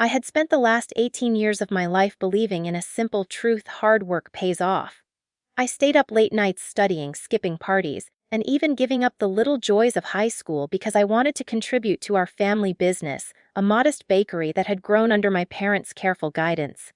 I had spent the last 18 years of my life believing in a simple truth: hard work pays off. I stayed up late nights studying, skipping parties, and even giving up the little joys of high school because I wanted to contribute to our family business, a modest bakery that had grown under my parents' careful guidance.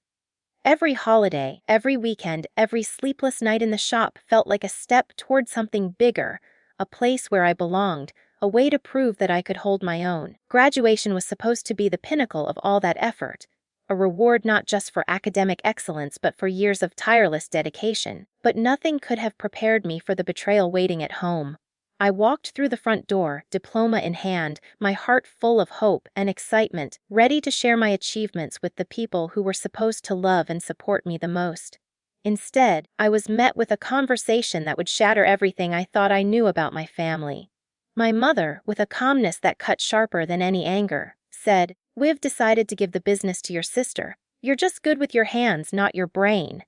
Every holiday, every weekend, every sleepless night in the shop felt like a step toward something bigger, a place where I belonged, a way to prove that I could hold my own. Graduation was supposed to be the pinnacle of all that effort, a reward not just for academic excellence but for years of tireless dedication. But nothing could have prepared me for the betrayal waiting at home. I walked through the front door, diploma in hand, my heart full of hope and excitement, ready to share my achievements with the people who were supposed to love and support me the most. Instead, I was met with a conversation that would shatter everything I thought I knew about my family. My mother, with a calmness that cut sharper than any anger, said, "We've decided to give the business to your sister. You're just good with your hands, not your brain."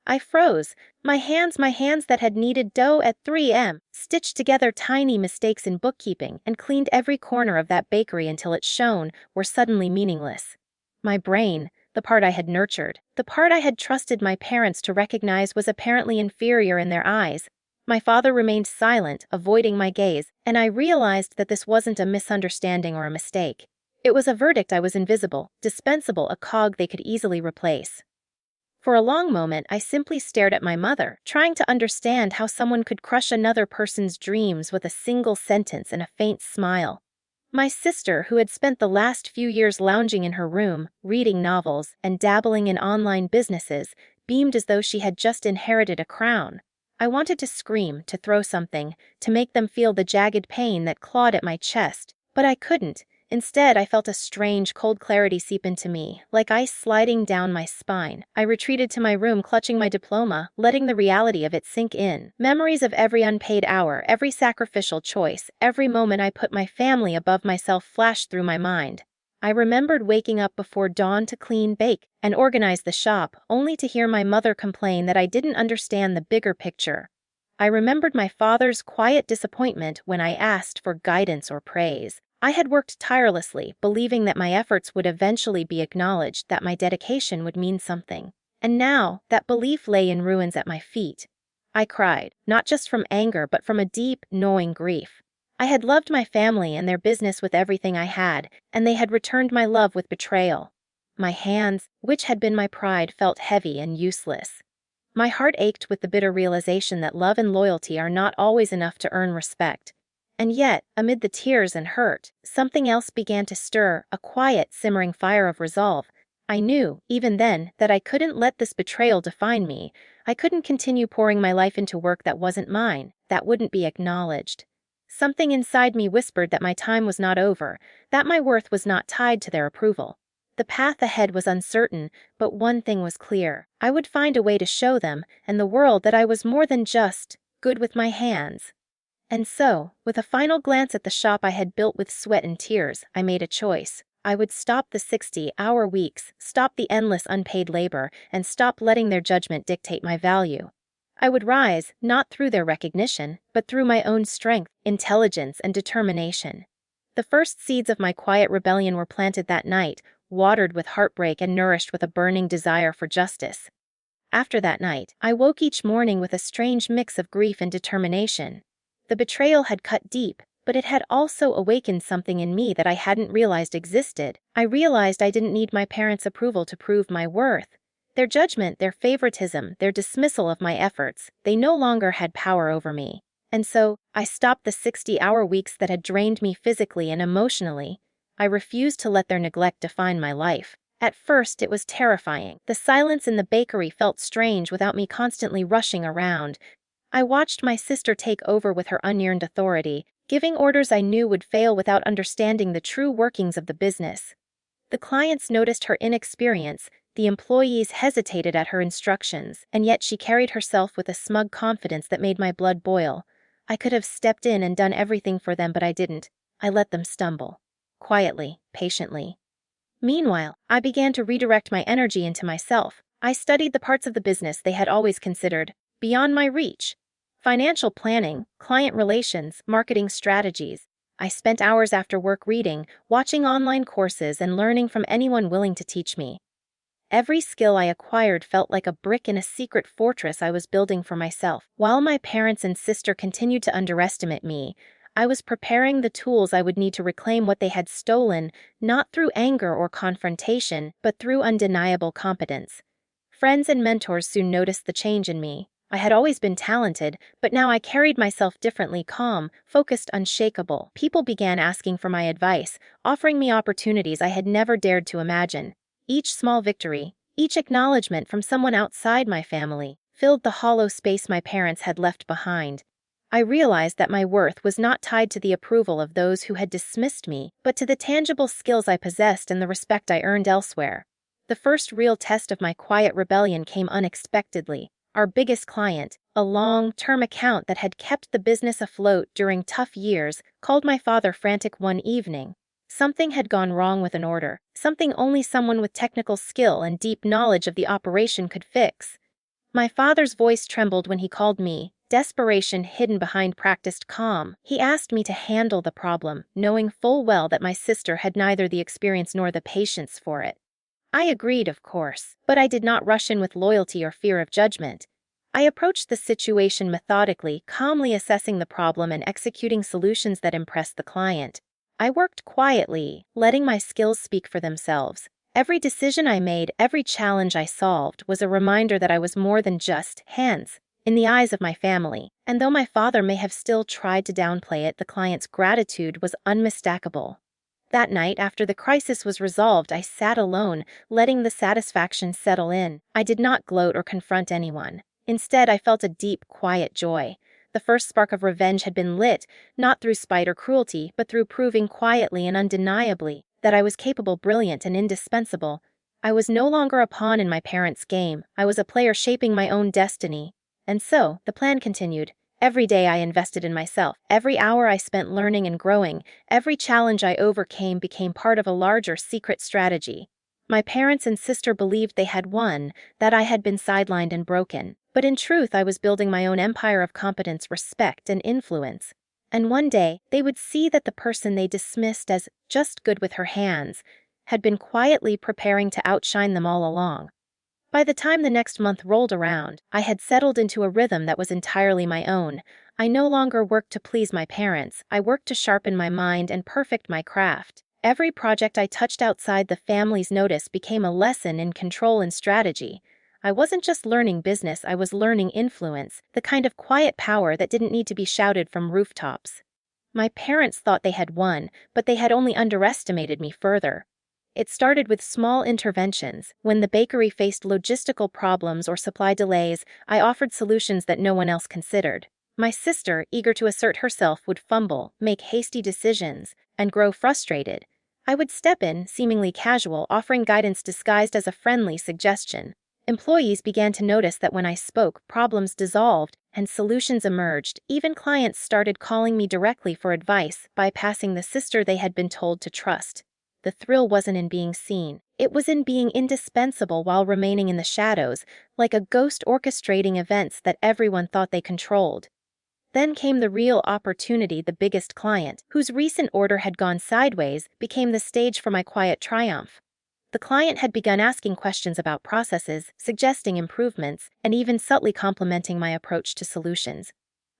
I froze. My hands that had kneaded dough at 3 a.m., stitched together tiny mistakes in bookkeeping, and cleaned every corner of that bakery until it shone, were suddenly meaningless. My brain, the part I had nurtured, the part I had trusted my parents to recognize, was apparently inferior in their eyes. My father remained silent, avoiding my gaze, and I realized that this wasn't a misunderstanding or a mistake. It was a verdict: I was invisible, dispensable, a cog they could easily replace. For a long moment, I simply stared at my mother, trying to understand how someone could crush another person's dreams with a single sentence and a faint smile. My sister, who had spent the last few years lounging in her room, reading novels, and dabbling in online businesses, beamed as though she had just inherited a crown. I wanted to scream, to throw something, to make them feel the jagged pain that clawed at my chest, but I couldn't. Instead, I felt a strange, cold clarity seep into me, like ice sliding down my spine. I retreated to my room, clutching my diploma, letting the reality of it sink in. Memories of every unpaid hour, every sacrificial choice, every moment I put my family above myself flashed through my mind. I remembered waking up before dawn to clean, bake, and organize the shop, only to hear my mother complain that I didn't understand the bigger picture. I remembered my father's quiet disappointment when I asked for guidance or praise. I had worked tirelessly, believing that my efforts would eventually be acknowledged, that my dedication would mean something. And now, that belief lay in ruins at my feet. I cried, not just from anger but from a deep, gnawing grief. I had loved my family and their business with everything I had, and they had returned my love with betrayal. My hands, which had been my pride, felt heavy and useless. My heart ached with the bitter realization that love and loyalty are not always enough to earn respect. And yet, amid the tears and hurt, something else began to stir, a quiet, simmering fire of resolve. I knew, even then, that I couldn't let this betrayal define me. I couldn't continue pouring my life into work that wasn't mine, that wouldn't be acknowledged. Something inside me whispered that my time was not over, that my worth was not tied to their approval. The path ahead was uncertain, but one thing was clear: I would find a way to show them and the world that I was more than just good with my hands. And so, with a final glance at the shop I had built with sweat and tears, I made a choice. I would stop the 60-hour weeks, stop the endless unpaid labor, and stop letting their judgment dictate my value. I would rise, not through their recognition, but through my own strength, intelligence, and determination. The first seeds of my quiet rebellion were planted that night, watered with heartbreak and nourished with a burning desire for justice. After that night, I woke each morning with a strange mix of grief and determination. The betrayal had cut deep, but it had also awakened something in me that I hadn't realized existed. I realized I didn't need my parents' approval to prove my worth. Their judgment, their favoritism, their dismissal of my efforts, they no longer had power over me. And so, I stopped the 60-hour weeks that had drained me physically and emotionally. I refused to let their neglect define my life. At first, it was terrifying. The silence in the bakery felt strange without me constantly rushing around. I watched my sister take over with her unearned authority, giving orders I knew would fail without understanding the true workings of the business. The clients noticed her inexperience, the employees hesitated at her instructions, and yet she carried herself with a smug confidence that made my blood boil. I could have stepped in and done everything for them, but I didn't. I let them stumble. Quietly, patiently. Meanwhile, I began to redirect my energy into myself. I studied the parts of the business they had always considered beyond my reach. Financial planning, client relations, marketing strategies. I spent hours after work reading, watching online courses, and learning from anyone willing to teach me. Every skill I acquired felt like a brick in a secret fortress I was building for myself. While my parents and sister continued to underestimate me, I was preparing the tools I would need to reclaim what they had stolen, not through anger or confrontation, but through undeniable competence. Friends and mentors soon noticed the change in me. I had always been talented, but now I carried myself differently, calm, focused, unshakable. People began asking for my advice, offering me opportunities I had never dared to imagine. Each small victory, each acknowledgement from someone outside my family, filled the hollow space my parents had left behind. I realized that my worth was not tied to the approval of those who had dismissed me, but to the tangible skills I possessed and the respect I earned elsewhere. The first real test of my quiet rebellion came unexpectedly. Our biggest client, a long-term account that had kept the business afloat during tough years, called my father frantic one evening. Something had gone wrong with an order, something only someone with technical skill and deep knowledge of the operation could fix. My father's voice trembled when he called me, desperation hidden behind practiced calm. He asked me to handle the problem, knowing full well that my sister had neither the experience nor the patience for it. I agreed, of course, but I did not rush in with loyalty or fear of judgment. I approached the situation methodically, calmly assessing the problem and executing solutions that impressed the client. I worked quietly, letting my skills speak for themselves. Every decision I made, every challenge I solved, was a reminder that I was more than just hands in the eyes of my family. And though my father may have still tried to downplay it, the client's gratitude was unmistakable. That night, after the crisis was resolved, I sat alone, letting the satisfaction settle in. I did not gloat or confront anyone. Instead, I felt a deep, quiet joy. The first spark of revenge had been lit, not through spite or cruelty, but through proving quietly and undeniably that I was capable, brilliant, and indispensable. I was no longer a pawn in my parents' game. I was a player shaping my own destiny. And so, the plan continued. Every day I invested in myself. Every hour I spent learning and growing. Every challenge I overcame became part of a larger secret strategy. My parents and sister believed they had won, that I had been sidelined and broken. But in truth, I was building my own empire of competence, respect, and influence. And one day, they would see that the person they dismissed as just good with her hands had been quietly preparing to outshine them all along. By the time the next month rolled around, I had settled into a rhythm that was entirely my own. I no longer worked to please my parents. I worked to sharpen my mind and perfect my craft. Every project I touched outside the family's notice became a lesson in control and strategy. I wasn't just learning business, I was learning influence, the kind of quiet power that didn't need to be shouted from rooftops. My parents thought they had won, but they had only underestimated me further. It started with small interventions. When the bakery faced logistical problems or supply delays, I offered solutions that no one else considered. My sister, eager to assert herself, would fumble, make hasty decisions, and grow frustrated. I would step in, seemingly casual, offering guidance disguised as a friendly suggestion. Employees began to notice that when I spoke, problems dissolved and solutions emerged. Even clients started calling me directly for advice, bypassing the sister they had been told to trust. The thrill wasn't in being seen. It was in being indispensable while remaining in the shadows, like a ghost orchestrating events that everyone thought they controlled. Then came the real opportunity. The biggest client, whose recent order had gone sideways, became the stage for my quiet triumph. The client had begun asking questions about processes, suggesting improvements, and even subtly complimenting my approach to solutions.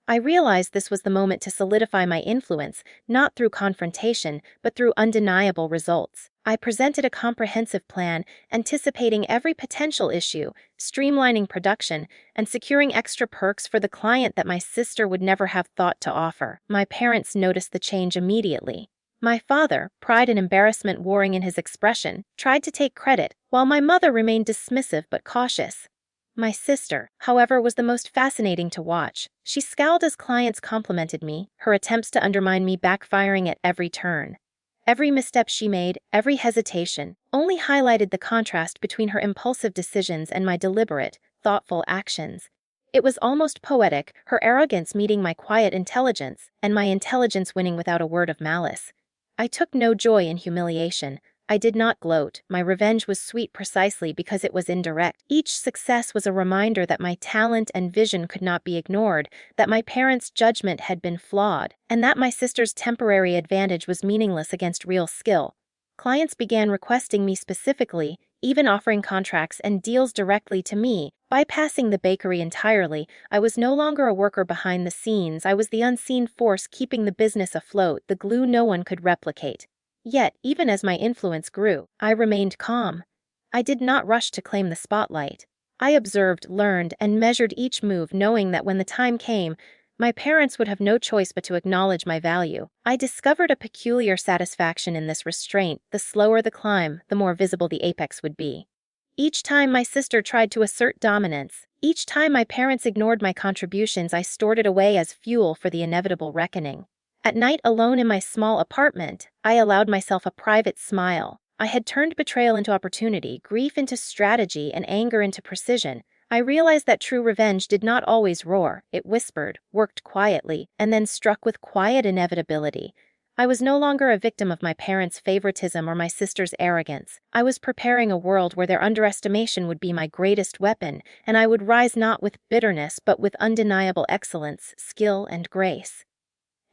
I realized this was the moment to solidify my influence, not through confrontation, but through undeniable results. I presented a comprehensive plan, anticipating every potential issue, streamlining production, and securing extra perks for the client that my sister would never have thought to offer. My parents noticed the change immediately. My father, pride and embarrassment warring in his expression, tried to take credit, while my mother remained dismissive but cautious. My sister, however, was the most fascinating to watch. She scowled as clients complimented me, her attempts to undermine me backfiring at every turn. Every misstep she made, every hesitation, only highlighted the contrast between her impulsive decisions and my deliberate, thoughtful actions. It was almost poetic, her arrogance meeting my quiet intelligence, and my intelligence winning without a word of malice. I took no joy in humiliation. I did not gloat. My revenge was sweet precisely because it was indirect. Each success was a reminder that my talent and vision could not be ignored, that my parents' judgment had been flawed, and that my sister's temporary advantage was meaningless against real skill. Clients began requesting me specifically, even offering contracts and deals directly to me. Bypassing the bakery entirely, I was no longer a worker behind the scenes. I was the unseen force keeping the business afloat, the glue no one could replicate. Yet, even as my influence grew, I remained calm. I did not rush to claim the spotlight. I observed, learned, and measured each move, knowing that when the time came, my parents would have no choice but to acknowledge my value. I discovered a peculiar satisfaction in this restraint. The slower the climb, the more visible the apex would be. Each time my sister tried to assert dominance, each time my parents ignored my contributions, I stored it away as fuel for the inevitable reckoning. At night, alone in my small apartment, I allowed myself a private smile. I had turned betrayal into opportunity, grief into strategy, and anger into precision. I realized that true revenge did not always roar. It whispered, worked quietly, and then struck with quiet inevitability. I was no longer a victim of my parents' favoritism or my sister's arrogance. I was preparing a world where their underestimation would be my greatest weapon, and I would rise not with bitterness but with undeniable excellence, skill, and grace.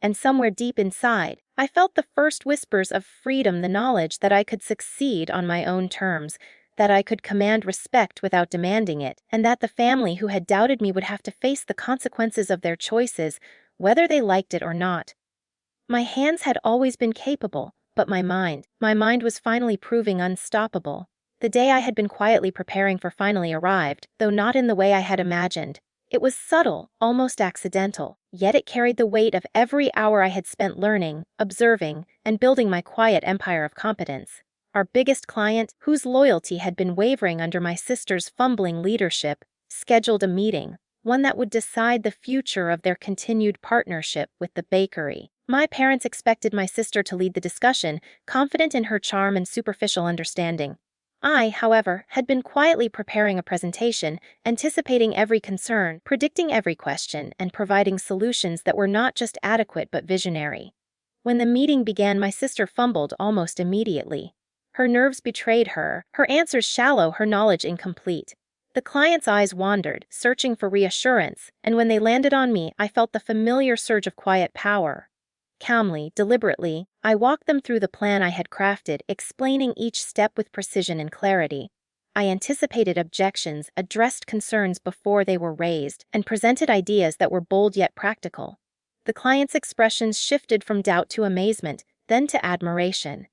And somewhere deep inside, I felt the first whispers of freedom, the knowledge that I could succeed on my own terms, that I could command respect without demanding it, and that the family who had doubted me would have to face the consequences of their choices, whether they liked it or not. My hands had always been capable, but my mind was finally proving unstoppable. The day I had been quietly preparing for finally arrived, though not in the way I had imagined. It was subtle, almost accidental, yet it carried the weight of every hour I had spent learning, observing, and building my quiet empire of competence. Our biggest client, whose loyalty had been wavering under my sister's fumbling leadership, scheduled a meeting, one that would decide the future of their continued partnership with the bakery. My parents expected my sister to lead the discussion, confident in her charm and superficial understanding. I, however, had been quietly preparing a presentation, anticipating every concern, predicting every question, and providing solutions that were not just adequate but visionary. When the meeting began, my sister fumbled almost immediately. Her nerves betrayed her, her answers shallow, her knowledge incomplete. The client's eyes wandered, searching for reassurance, and when they landed on me, I felt the familiar surge of quiet power. Calmly, deliberately, I walked them through the plan I had crafted, explaining each step with precision and clarity. I anticipated objections, addressed concerns before they were raised, and presented ideas that were bold yet practical. The client's expressions shifted from doubt to amazement, then to admiration.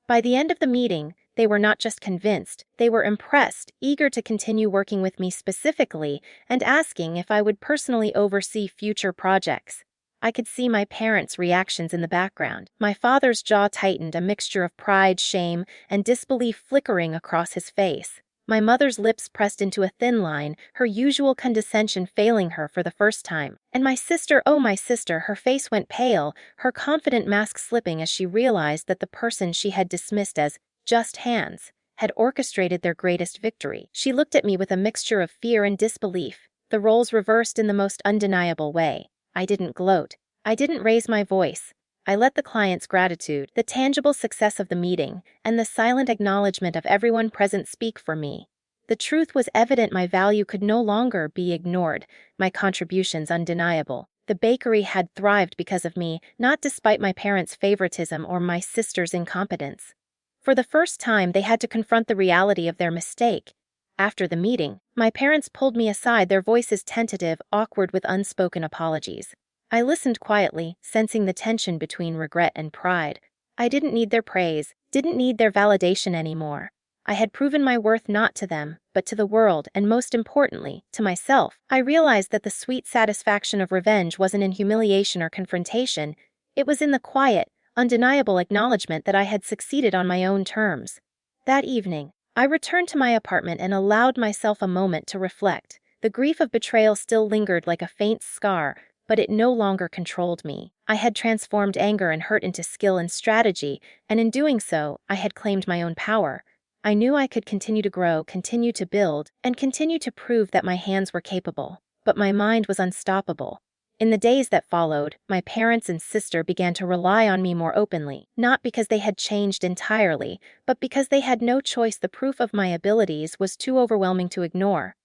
By the end of the meeting, they were not just convinced, they were impressed, eager to continue working with me specifically, and asking if I would personally oversee future projects. I could see my parents' reactions in the background. My father's jaw tightened, a mixture of pride, shame, and disbelief flickering across his face. My mother's lips pressed into a thin line, her usual condescension failing her for the first time. And my sister, oh my sister, her face went pale, her confident mask slipping as she realized that the person she had dismissed as just hands had orchestrated their greatest victory. She looked at me with a mixture of fear and disbelief, the roles reversed in the most undeniable way. I didn't gloat. I didn't raise my voice. I let the client's gratitude, the tangible success of the meeting, and the silent acknowledgement of everyone present speak for me. The truth was evident: my value could no longer be ignored, my contributions undeniable. The bakery had thrived because of me, not despite my parents' favoritism or my sister's incompetence. For the first time, they had to confront the reality of their mistake. After the meeting, my parents pulled me aside, their voices tentative, awkward with unspoken apologies. I listened quietly, sensing the tension between regret and pride. I didn't need their praise, didn't need their validation anymore. I had proven my worth not to them, but to the world, and most importantly, to myself. I realized that the sweet satisfaction of revenge wasn't in humiliation or confrontation. It was in the quiet, undeniable acknowledgement that I had succeeded on my own terms. That evening, I returned to my apartment and allowed myself a moment to reflect. The grief of betrayal still lingered like a faint scar, but it no longer controlled me. I had transformed anger and hurt into skill and strategy, and in doing so, I had claimed my own power. I knew I could continue to grow, continue to build, and continue to prove that my hands were capable. But my mind was unstoppable. In the days that followed, my parents and sister began to rely on me more openly, not because they had changed entirely, but because they had no choice. The proof of my abilities was too overwhelming to ignore.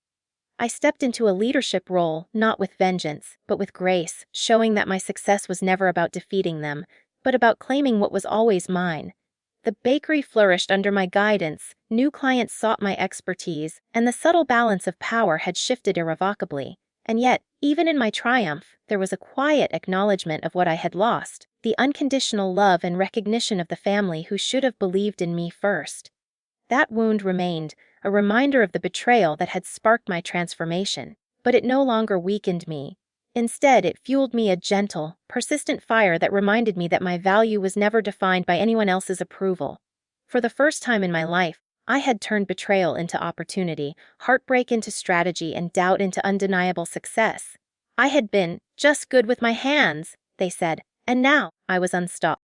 I stepped into a leadership role, not with vengeance, but with grace, showing that my success was never about defeating them, but about claiming what was always mine. The bakery flourished under my guidance, new clients sought my expertise, and the subtle balance of power had shifted irrevocably. And yet, even in my triumph, there was a quiet acknowledgement of what I had lost, the unconditional love and recognition of the family who should have believed in me first. That wound remained, a reminder of the betrayal that had sparked my transformation, but it no longer weakened me. Instead, it fueled me a gentle, persistent fire that reminded me that my value was never defined by anyone else's approval. For the first time in my life, I had turned betrayal into opportunity, heartbreak into strategy, and doubt into undeniable success. I had been just good with my hands, they said, and now I was unstoppable.